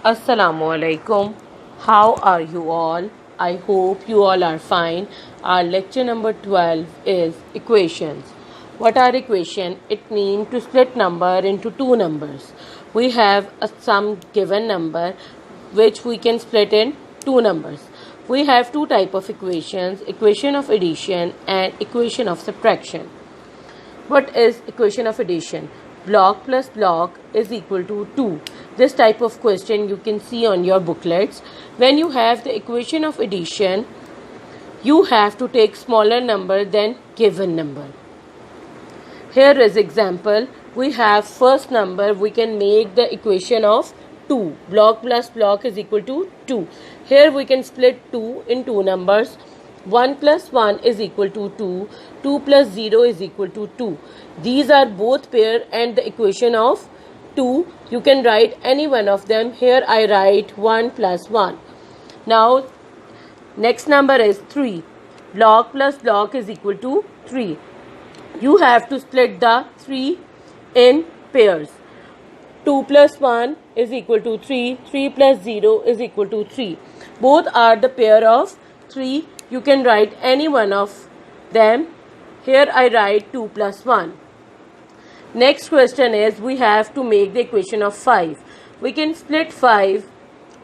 Assalamu alaikum. How are you all? I hope you all are fine. Our lecture number 12 is equations. What are equations? It means to split number into two numbers. We have some given number which we can split in two numbers. We have two type of equations, equation of addition and equation of subtraction. What is equation of addition? Block plus block is equal to 2. This type of question you can see on your booklets. When you have the equation of addition, you have to take smaller number than given number. Here is example. We have first number, we can make the equation of 2. Block plus block is equal to 2. Here we can split 2 in two numbers. 1 plus 1 is equal to 2. 2 plus 0 is equal to 2. These are both pair and the equation of 2. You can write any one of them. Here I write 1 plus 1. Now next number is 3. Block plus block is equal to 3. You have to split the 3 in pairs. 2 plus 1 is equal to 3. 3 plus 0 is equal to 3. Both are the pair of 3. You can write any one of them. Here I write 2 plus 1. Next question is we have to make the equation of 5. We can split 5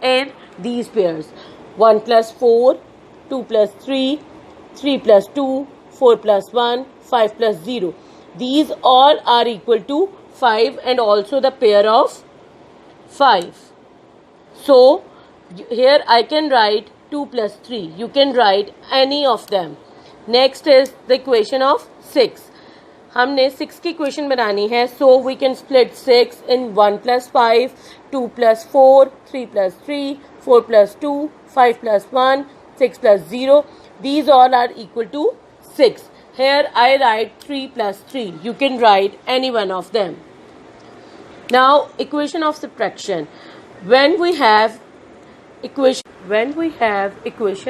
in these pairs. 1 plus 4, 2 plus 3, 3 plus 2, 4 plus 1, 5 plus 0. These all are equal to 5 and also the pair of 5. So here I can write 2 plus 3. You can write any of them. Next is the equation of 6. हमने 6 की equation बनानी है. So we can split 6 in 1 plus 5, 2 plus 4, 3 plus 3, 4 plus 2, 5 plus 1, 6 plus 0. These all are equal to 6. Here I write 3 plus 3. You can write any one of them. Now equation of subtraction. When we have equation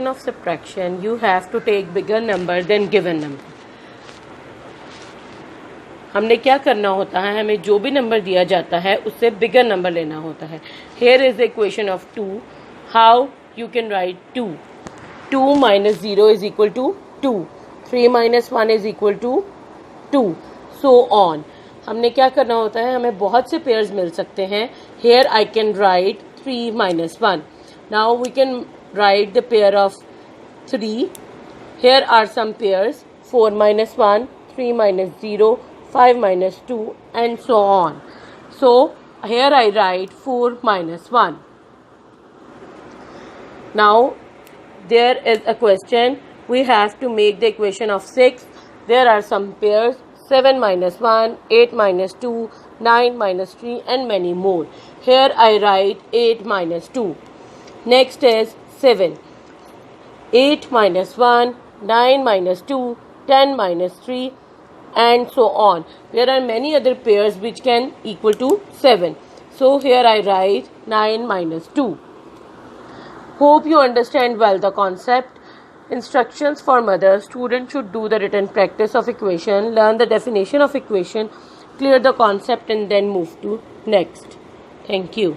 of subtraction, you have to take bigger number than given number. हमने क्या करना होता है, हमें जो भी number दिया जाता है उससे बिगर नंबर लेना होता है. Here is the equation of 2. How you can write 2. 2 minus 0 is equal to 2. 3 minus 1 is equal to 2. So on. हमने क्या करना होता है, हमें बहुत से पेयर्स मिल सकते हैं. Here I can write 3 minus 1. Now we can write the pair of 3. Here are some pairs. 4 minus 1, 3 minus 0, 5 minus 2 and so on. So here I write 4 minus 1. Now there is a question. We have to make the equation of 6. There are some pairs. 7 minus 1, 8 minus 2, 9 minus 3 and many more. Here I write 8 minus 2. Next is 7. 8 minus 1, 9 minus 2, 10 minus 3 and so on. There are many other pairs which can equal to 7. So here I write 9 minus 2. Hope you understand well the concept. Instructions for mother. Students should do the written practice of equation, learn the definition of equation, clear the concept and then move to next. Thank you.